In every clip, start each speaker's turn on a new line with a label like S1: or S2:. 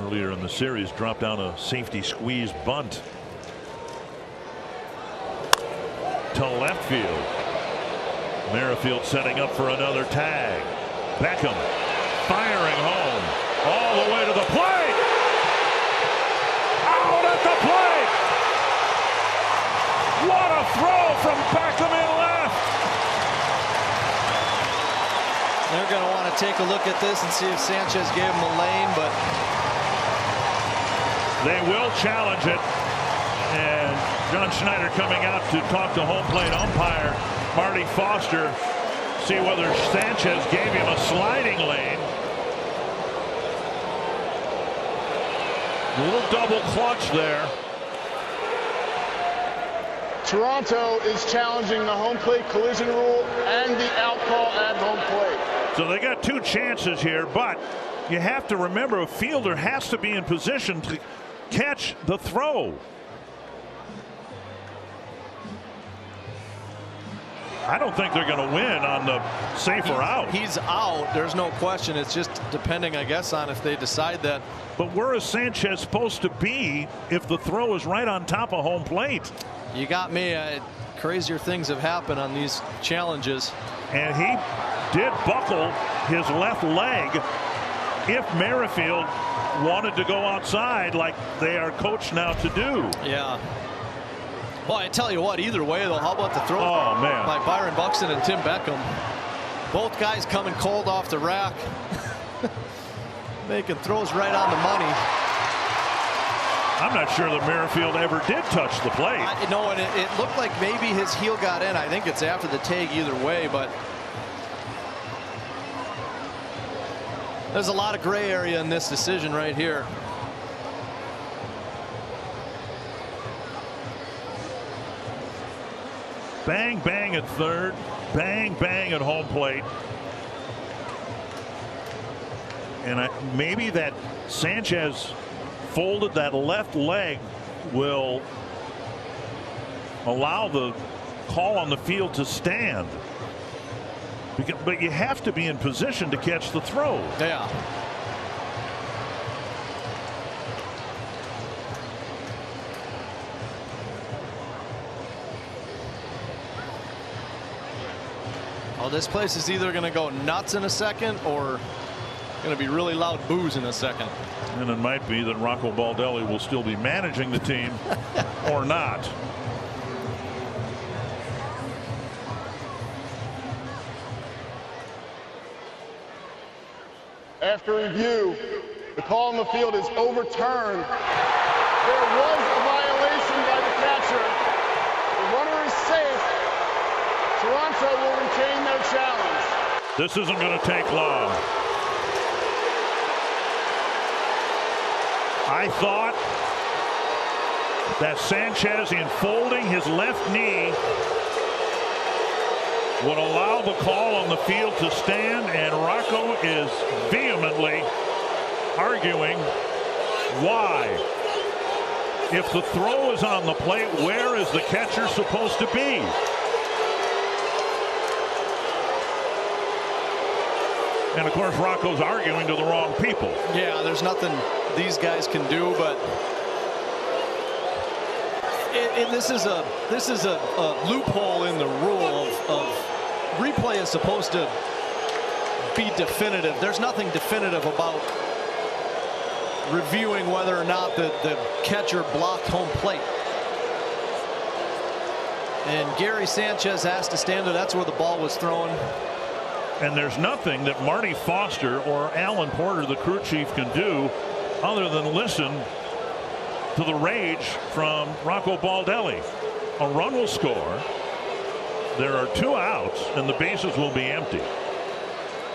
S1: earlier in the series, dropped down a safety squeeze bunt to left field. Merrifield setting up for another tag. Beckham firing home all the way to the plate. Out at the plate. What a throw from Beckham in left.
S2: They're going to want to take a look at this and see if Sanchez gave him a lane, but
S1: they will challenge it. And John Schneider coming out to talk to home plate umpire Marty Foster, see whether Sanchez gave him a sliding lane. A little double clutch there.
S3: Toronto is challenging the home plate collision rule and the out call at home plate.
S1: So they got two chances here, but you have to remember a fielder has to be in position to catch the throw. I don't think they're going to win on the safer out.
S2: He's out. There's no question. It's just depending, I guess, on if they decide that.
S1: But where is Sanchez supposed to be if the throw is right on top of home plate?
S2: You got me. Crazier things have happened on these challenges.
S1: And he did buckle his left leg if Merrifield wanted to go outside like they are coached now to do.
S2: Yeah. Well, I tell you what, either way, though, how about the throw by Byron Buxton and Tim Beckham? Both guys coming cold off the rack, making throws right on the money.
S1: I'm not sure that Merrifield ever did touch the plate.
S2: No, and it looked like maybe his heel got in. I think it's after the tag either way, but there's a lot of gray area in this decision right here.
S1: Bang, bang at third. Bang, bang at home plate. And maybe that Sanchez folded that left leg will allow the call on the field to stand. But you have to be in position to catch the throw.
S2: Yeah. Well, this place is either going to go nuts in a second or going to be really loud boos in a second.
S1: And it might be that Rocco Baldelli will still be managing the team or not.
S3: After review, the call on the field is overturned. There was a violation by the catcher. The runner is safe. Toronto will retain their challenge.
S1: This isn't going to take long. I thought that Sanchez, in folding his left knee, would allow the call on the field to stand, and Rocco is vehemently arguing why. If the throw is on the plate, where is the catcher supposed to be? And of course, Rocco's arguing to the wrong people.
S2: Yeah, there's nothing these guys can do, but this is a loophole in the rule of replay is supposed to be definitive. There's nothing definitive about reviewing whether or not the catcher blocked home plate. And Gary Sanchez has to stand there. That's where the ball was thrown.
S1: And there's nothing that Marty Foster or Alan Porter, the crew chief, can do other than listen to the rage from Rocco Baldelli. A run will score. There are 2 outs and the bases will be empty.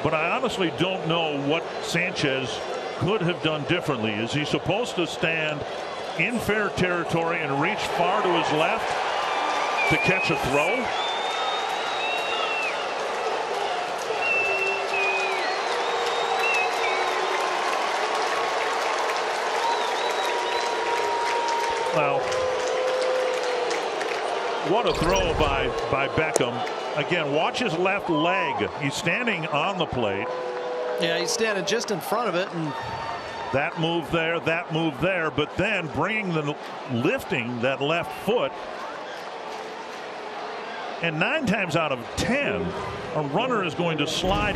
S1: But I honestly don't know what Sanchez could have done differently. Is he supposed to stand in fair territory and reach far to his left to catch a throw? Well, what a throw by Beckham. Again, watch his left leg. He's standing on the plate.
S2: Yeah, he's standing just in front of it, and
S1: That move there, but then lifting that left foot. And 9 times out of 10, a runner is going to slide